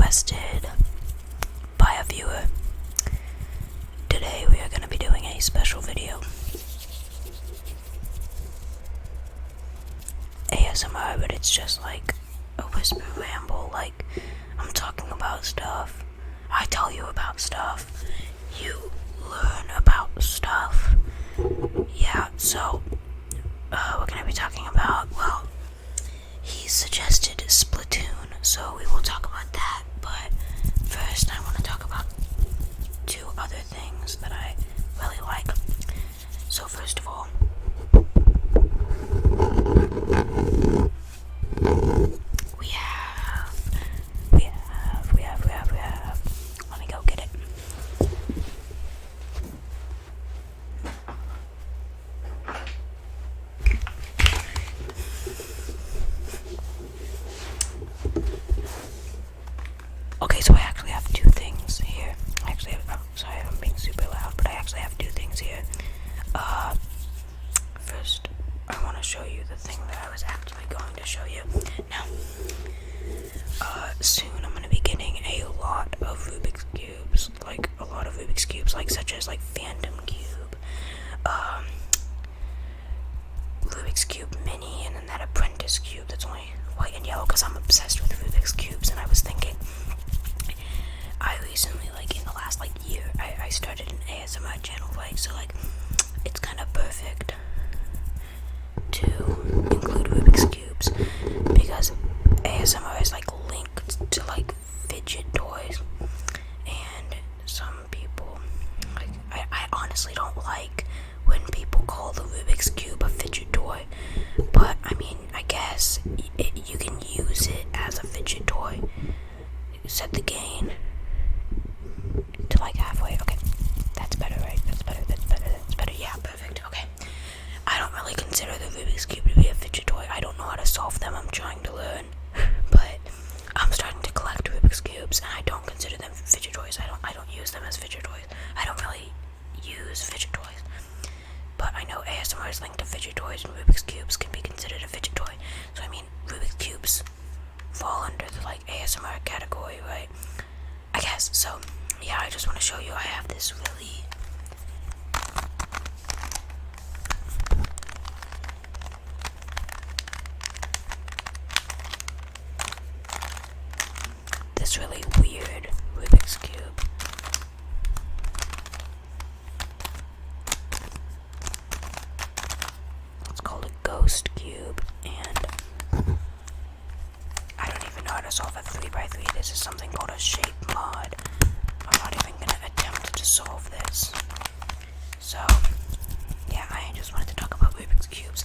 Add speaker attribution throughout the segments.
Speaker 1: requested by a viewer. Today we are going to be doing a special video. ASMR, but it's just like a whisper ramble, like I'm talking about stuff, I tell you about stuff, you learn about stuff. Yeah, so we're going to be talking about, well, he suggested Splatoon, so we will talk about that, but first I want to talk about two other things that I really like. So first of all, we have, let me go get it. Okay, so I actually have two things here. I'm sorry I'm being super loud, but I actually have two things here. First, I want to show you the thing that I was actually going to show you. Now, soon I'm going to be getting a lot of Rubik's Cubes, such as Phantom Cube, Rubik's Cube Mini, and then that Apprentice Cube that's only white and yellow, because I'm obsessed with Rubik's Cubes, and I was thinking, I recently, in the last, year, I started an ASMR channel, right, so, it's kind of perfect to include Rubik's Cubes, because ASMR is, linked to, fidget toys, and some people, I honestly don't like when people call the Rubik's Cube a fidget toy, but, I mean, I guess you can use it as a fidget toy. Set the gain to halfway. Okay, that's better, right? That's better, yeah, perfect. Okay, I don't really consider the Rubik's Cube to be a fidget toy. I don't know how to solve them. I'm trying to learn, but I'm starting to collect Rubik's Cubes, and I don't consider them fidget toys. I don't use them as fidget toys. I don't really use fidget toys, but I know ASMR is linked to fidget toys, and Rubik's Cubes can be considered a fidget toy. So I mean, Rubik's Cubes fall under the ASMR category, right? I guess. So yeah, I just want to show you I have this really weird Rubik's Cube. It's called a Ghost Cube, and I don't even know how to solve a 3x3. This is something called a shape mod. I'm not even going to attempt to solve this. So, yeah, I just wanted to talk about Rubik's Cubes.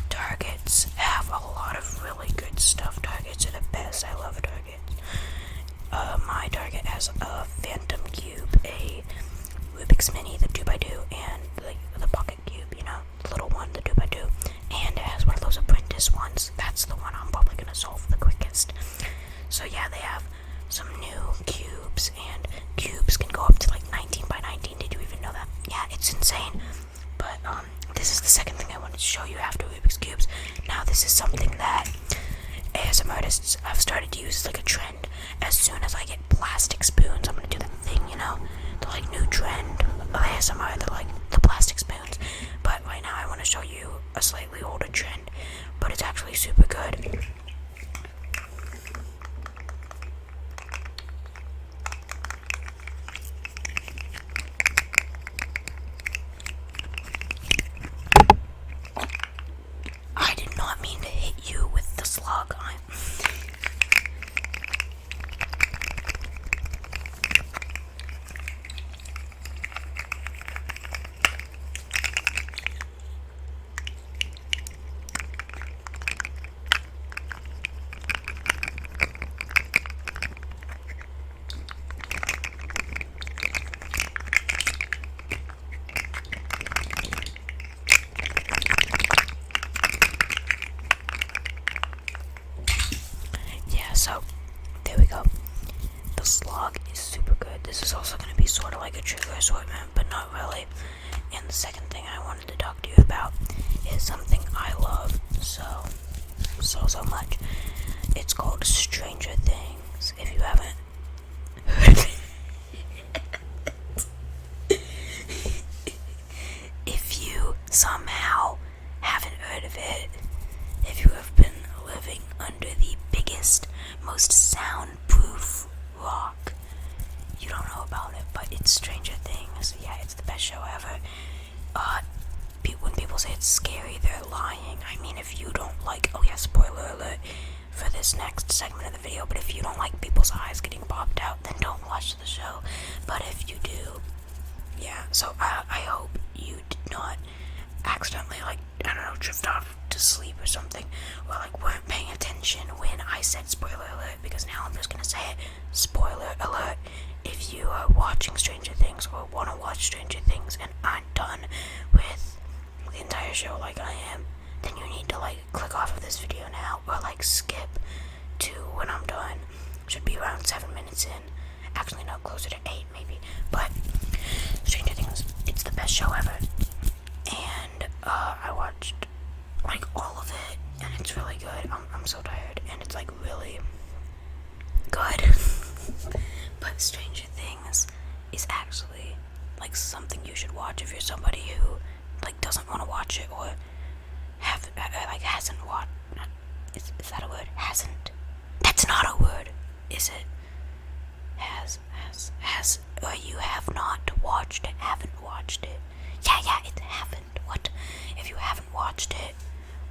Speaker 1: Targets have a lot of really good stuff. Targets are the best. I love Targets. My Target has a Phantom Cube, a Rubik's Mini, the 2x2, and the Pocket Cube, the little one, the 2x2. And it has one of those Apprentice ones. That's the one I'm probably going to solve the quickest. So yeah, they have some new cubes, and cubes can go up to 19 by 19. Did you even know that? Yeah, it's insane. But this is the second thing I wanted to show you after Rubik's Cubes. Now this is something that ASMR artists have started to use as a trend. As soon as I get plastic spoons, I'm gonna do that thing, the new trend of ASMR, the plastic spoons. But right now I want to show you a slightly older trend, but it's actually super good. I did not mean to hit you with the slug. So, there we go. The slug is super good. This is also going to be sort of like a trigger assortment, but not really. And the second thing I wanted to talk to you about is something I love so much. It's called Stranger Things. If you haven't somehow haven't heard of it, if you have been living under the biggest, most soundproof rock, you don't know about it, but it's Stranger Things. Yeah, it's the best show ever. When people say it's scary, they're lying. I mean, if you don't like, oh yeah, spoiler alert for this next segment of the video, but if you don't like people's eyes getting popped out, then don't watch the show. But if you do, yeah, so I hope you did not accidentally, like, I don't know, drift off to sleep or something, or like weren't paying attention when I said spoiler alert, because now I'm just gonna say it, spoiler alert. If you are watching Stranger Things or want to watch Stranger Things and aren't done with the entire show like I am, then you need to like click off of this video now, or like skip to when I'm done. Should be around 7 minutes in. Actually, no, closer to 8 maybe. But Stranger Things, it's the best show ever. And I watched like all of it, and it's really good. I'm so tired, and it's like really good. But Stranger Things is actually like something you should watch if you're somebody who like doesn't want to watch it, or hasn't watched. Is that a word? Hasn't. That's not a word, is it? Or you have not watched it, haven't watched it. Yeah, it haven't. What? If you haven't watched it,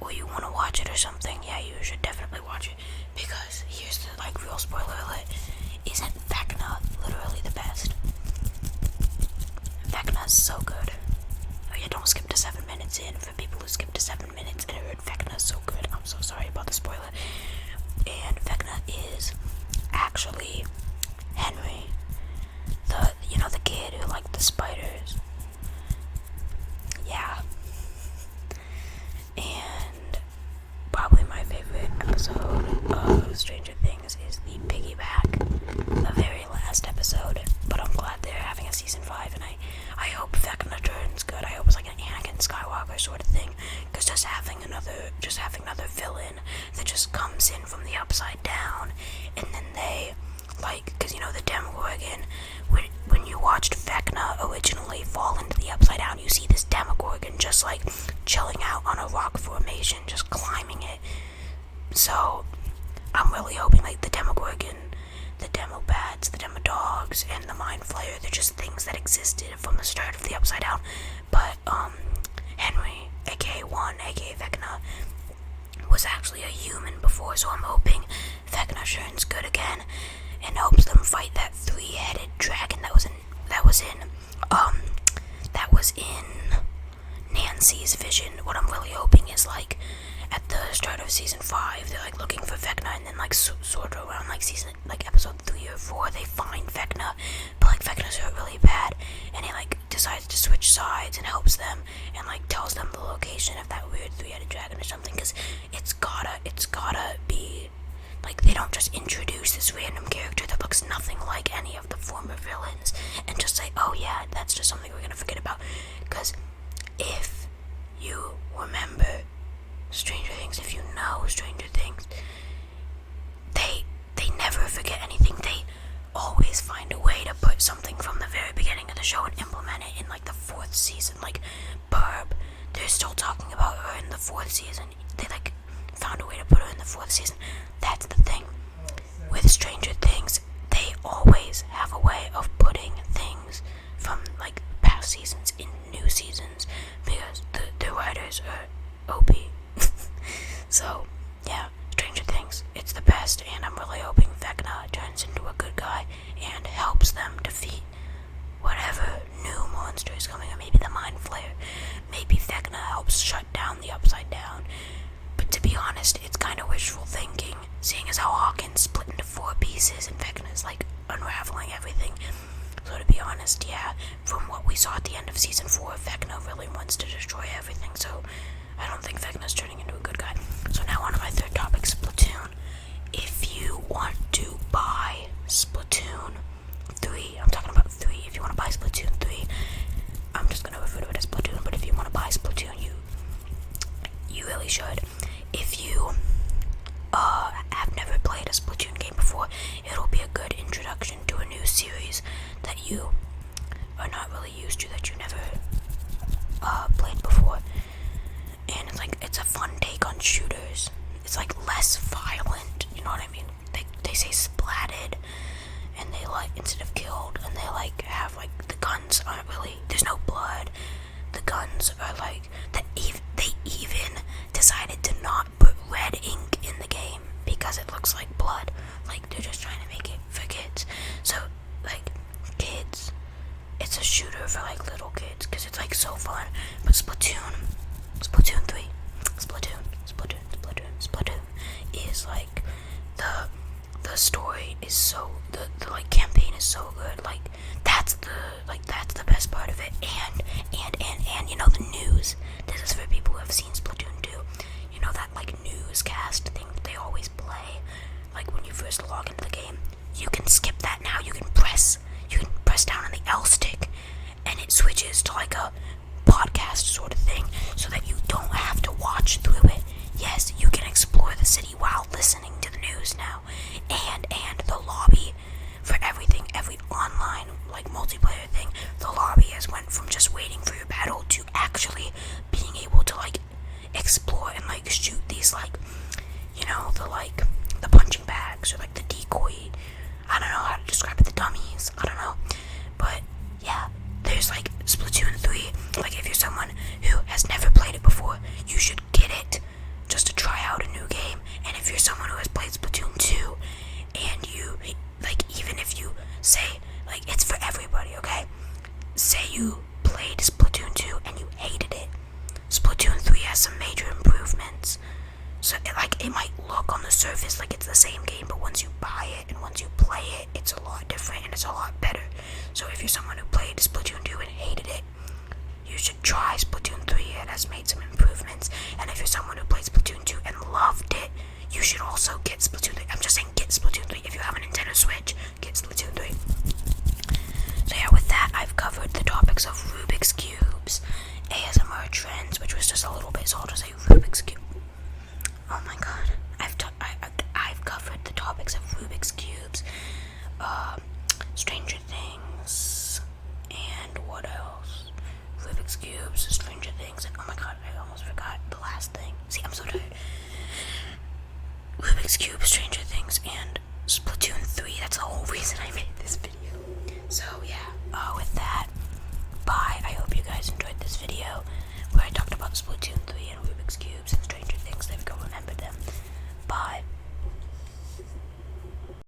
Speaker 1: or you want to watch it or something, yeah, you should definitely watch it. Because here's the like real spoiler alert. Isn't Vecna literally the best? Vecna's so good. Oh yeah, don't skip to 7 minutes in. For people who skip to 7 minutes and heard Vecna's so good, I'm so sorry about the spoiler. And Vecna is actually Henry, the kid who liked the spiders. Yeah. And probably my favorite episode of Stranger Things is the piggyback, the very last episode. But I'm glad they're having a season 5, and I hope Vecna turns good. I hope it's like an Anakin Skywalker sort of thing, because just having another villain that just comes in from the upside down, and then they because the Demogorgon, when you watched Vecna originally fall into the upside down, you see this Demogorgon just like chilling out on a rock formation, just climbing it. So I'm really hoping like the Demogorgon, the Demobats, the Demodogs, and the Mind Flayer, they're just things that existed from the start of the upside down. But Henry, aka One, aka Vecna, was actually a human before, so I'm hoping Vecna turns good again and helps them fight that 3-headed dragon that was in Nancy's vision. What I'm really hoping is like at the start of season 5, they're like looking for Vecna, and then like sort of around like episode 3 or 4, they find Vecna, but like Vecna's hurt really bad, and he like decides to switch sides and helps them, and like tells them the location of that weird 3-headed dragon or something, because it's gotta be like they don't just introduce this random character that looks nothing like any of the former villains and just say, oh yeah, that's just something we're gonna forget about. Because if you remember Stranger Things, if you know Stranger Things, they never forget anything. They always find a way to put something from the very beginning of the show and implement it in like the 4th season. Like Barb, they're still talking about her in the 4th season. They like found a way to put her in the 4th season. That's the thing with Stranger Things. They always have a way of putting things from like past seasons in new seasons, because the writers are OP. So yeah, Stranger Things, it's the best, and I'm really hoping Vecna turns into a good guy and helps them defeat whatever new monster is coming, or maybe the Mind Flayer. Maybe Vecna helps shut down the Upside Down. But to be honest, it's kind of wishful thinking, seeing as how Hawkins split into 4 pieces and Vecna's like unraveling everything. So to be honest, yeah, from what we saw at the end of season 4, Vecna really wants to destroy everything, so I don't think Vecna's turning into a good guy. So now on to my third topic, Splatoon. If you want to buy Splatoon 3, I'm talking about 3, if you want to buy Splatoon 3, I'm just going to refer to it as Splatoon, but if you want to buy Splatoon, you really should. If you have never played a Splatoon game before, it'll be a good introduction to a new series that you are not really used to, that you never played before. ones are like they even decided to not put red ink in the game because it looks like blood. Like they're just trying to make it for kids. So like kids, it's a shooter for like little kids because it's like so fun. But Splatoon 3, Splatoon is like the story is so the like campaign is so good. Like that's the best part of it. And you know the news. This is for people who have seen Splatoon 2. You know that like newscast thing that they always play, like when you first log into the game. You can skip that now. You can press down on the L stick, and it switches to like a podcast sort of thing, so that you don't have to watch through it. Yes, you can explore the city while listening to the news now, and the lobby for everything, every online like multiplayer thing. The lobby has went from just waiting for your battle to actually being able to like explore and like shoot these like, you know, the punching bags or like the decoy. I don't know how to describe it. The dummies. I don't know, but yeah. There's like Splatoon 3. Like if you're someone who has never played it before, you should get it just to try out a new game. And if you're someone who has played Splatoon 2, and you like, even if you say like it's for everybody, okay? Say you played Splatoon 2 and you hated it. Splatoon 3 has some major improvements. So it might look on the surface like it's the same game, but once you buy it and once you play it, it's a lot different and it's a lot better. So if you're someone who played Splatoon 2 and hated it, you should try Splatoon 3. It has made some improvements. And if you're someone who played Splatoon 2 and loved it, you should also get Splatoon 3. I'm just saying, get Splatoon 3. If you have a Nintendo Switch, get Splatoon 3. So yeah, with that, I've covered the topics of Rubik's Cubes, ASMR trends, which was just a little bit, so I'll just say Rubik's Cube. Oh my god, I've covered the topics of Rubik's Cubes, Stranger Things, and what else? Rubik's Cubes, Stranger Things, and oh my god, I almost forgot the last thing. See, I'm so tired. Rubik's Cube, Stranger Things, and Splatoon 3. That's the whole reason I made this video. So yeah, with that, bye. I hope you guys enjoyed this video where I talked about Splatoon 3 and Rubik's Cubes.